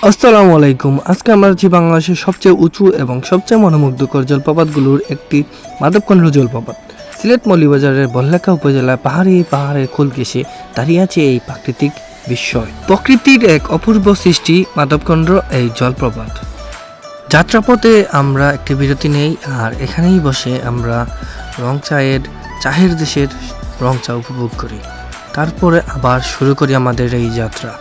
আসসালামু আলাইকুম। আজকে আমরা আছি বাংলাদেশের সবচেয়ে উঁচু এবং সবচেয়ে মনোমুগ্ধকর জলপ্রপাতগুলোর একটি মাধবকুণ্ড জলপ্রপাত। সিলেট মৌলভীবাজারের বড়লেখা উপজেলায় পাহাড়ের কোল ঘেঁষে দাঁড়িয়ে আছে এই প্রাকৃতিক বিস্ময়। প্রকৃতির এক অপূর্ব সৃষ্টি মাধবকুণ্ড এই জলপ্রপাত। যাত্রাপথে আমরা একটি বিরতি নেই আর এখানেই বসে আমরা চাহের দেশের রং চা উপভোগ করি। তারপরে আবার শুরু করি আমাদের এই যাত্রা।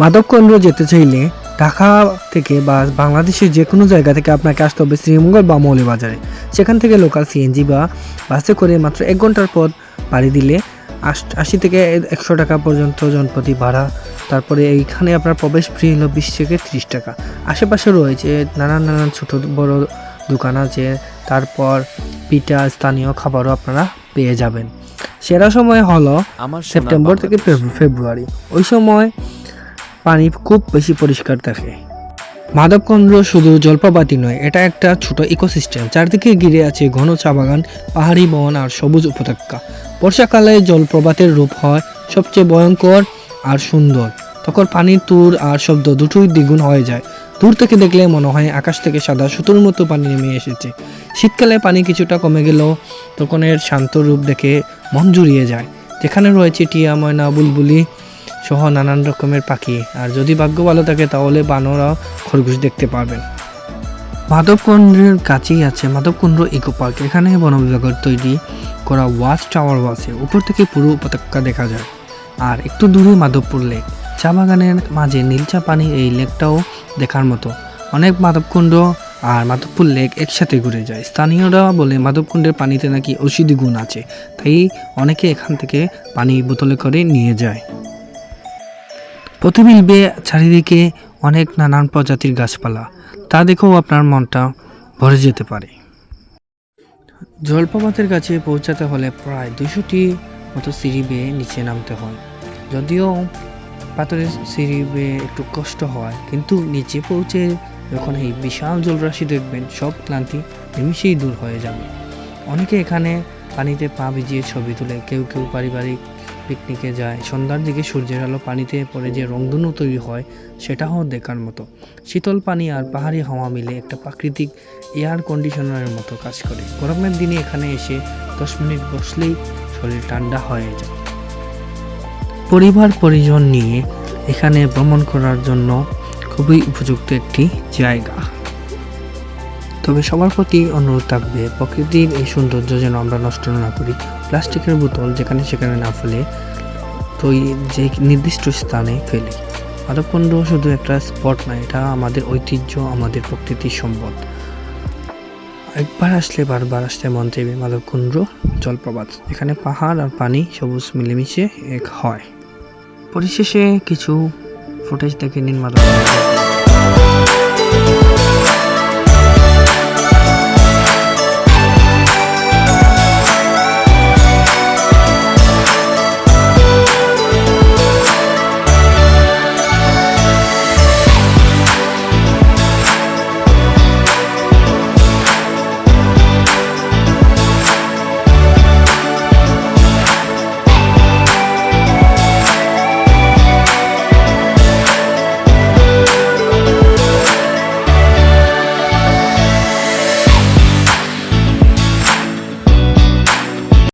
মাধবকুণ্ড যেতে চাইলে ঢাকা থেকে বা বাংলাদেশের যে কোনো জায়গা থেকে আপনাকে আসতে হবে শ্রীমঙ্গল বা মৌলভীবাজারে। সেখান থেকে লোকাল সিএনজি বা বাসে করে মাত্র 1 ঘন্টার পথ পাড়ি দিলে 80 থেকে 100 টাকা পর্যন্ত জনপ্রতি ভাড়া। তারপরে এইখানে আপনার প্রবেশ ফ্রি হলো 20 থেকে 30 টাকা। আশেপাশে রয়েছে নানান ছোট বড় দোকান আছে, তারপর পিঠা স্থানীয় খাবারও আপনারা পেয়ে যাবেন। সেরা সময় হলো সেপ্টেম্বর থেকে ফেব্রুয়ারি। ওই সময় পানি খুব বেশি পরিষ্কার থাকে। মাধবকুণ্ড শুধু জলপ্রপাতই নয়, এটা একটা ছোট ইকোসিস্টেম। চারদিকে ঘিরে আছে ঘন চা বাগান, পাহাড়ি বন আর সবুজ উপত্যকা। বর্ষাকালে জলপ্রপাতের রূপ হয় সবচেয়ে ভয়ঙ্কর আর সুন্দর। তখন পানির তুর আর শব্দ দুটোই দ্বিগুণ হয়ে যায়। দূর থেকে দেখলে মনে হয় আকাশ থেকে সাদা সুতোর মতো পানি নেমে এসেছে। শীতকালে পানি কিছুটা কমে গেলেও তখন এর শান্ত রূপ দেখে মন জুড়িয়ে যায়। যেখানে রয়েছে টিয়া, ময়না, বুলবুলি সহ নানান রকমের পাখি, আর যদি ভাগ্য ভালো থাকে তাহলে বানর আর খরগোশ দেখতে পারবেন। মাধবকুণ্ডের কাছেই আছে মাধবকুণ্ড ইকো পার্ক। এখানে বন বিভাগের তৈরি করা ওয়াচ টাওয়ার আছে, উপর থেকে পুরো উপত্যকা দেখা যায়। আর একটু দূরে মাধবপুর লেক, চা বাগানের মাঝে নীলচা পানি। এই লেকটাও দেখার মতো। অনেক মাধবকুণ্ড আর মাধবপুর লেক একসাথে ঘুরে যায়। স্থানীয়রা বলে মাধবকুণ্ডের পানিতে নাকি ঔষধি গুণ আছে, তাই অনেকে এখান থেকে পানি বোতলে করে নিয়ে যায়। প্রতিবিম্বে চারিদিকে অনেক নানান প্রজাতির গাছপালা, তা দেখেও আপনার মনটা ভরে যেতে পারে। জলপ্রপাতের কাছে পৌঁছাতে হলে প্রায় 200টি মতো সিঁড়ি বেয়ে নিচে নামতে হয়। যদিও পাথরের সিঁড়ি বেয়ে একটু কষ্ট হয়, কিন্তু নিচে পৌঁছে যখন এই বিশাল জলরাশি দেখবেন, সব ক্লান্তি নিমিষেই দূর হয়ে যাবে। অনেকে এখানে পানিতে পা ভিজিয়ে ছবি তোলে, কেউ পারিবারিক পিকনিকে যায়। সন্ধ্যার দিকে সূর্যের আলো পানিতে পড়ে যে রংধনু তৈরি হয়, সেটাও দেখার মতো। শীতল পানি আর পাহাড়ি হাওয়া মিলে একটা প্রাকৃতিক এয়ার কন্ডিশনারের মতো কাজ করে। গরমের দিনে এখানে এসে 10 মিনিট বসলেই শরীর ঠান্ডা হয়ে যায়। পরিবার পরিজন নিয়ে এখানে ভ্রমণ করার জন্য খুবই উপযুক্ত একটি জায়গা। তবে সবার প্রতি অনুরোধ থাকবে, প্রকৃতির এই সৌন্দর্য যেন আমরা নষ্ট না করি। প্লাস্টিকের বোতল যেখানে সেখানে না ফেলে তো যে নির্দিষ্ট স্থানে ফেলি। মাধবকুণ্ড শুধু একটা স্পট না, এটা আমাদের ঐতিহ্য, আমাদের প্রকৃতির সম্পদ। একবার আসলে বারবার আসতে মন চাইবে মাধবকুণ্ড জলপ্রপাত। এখানে পাহাড় আর পানি সবুজ মিলেমিশে এক হয়। পরিশেষে কিছু ফুটেজ দেখে নিন মাধবকুণ্ড।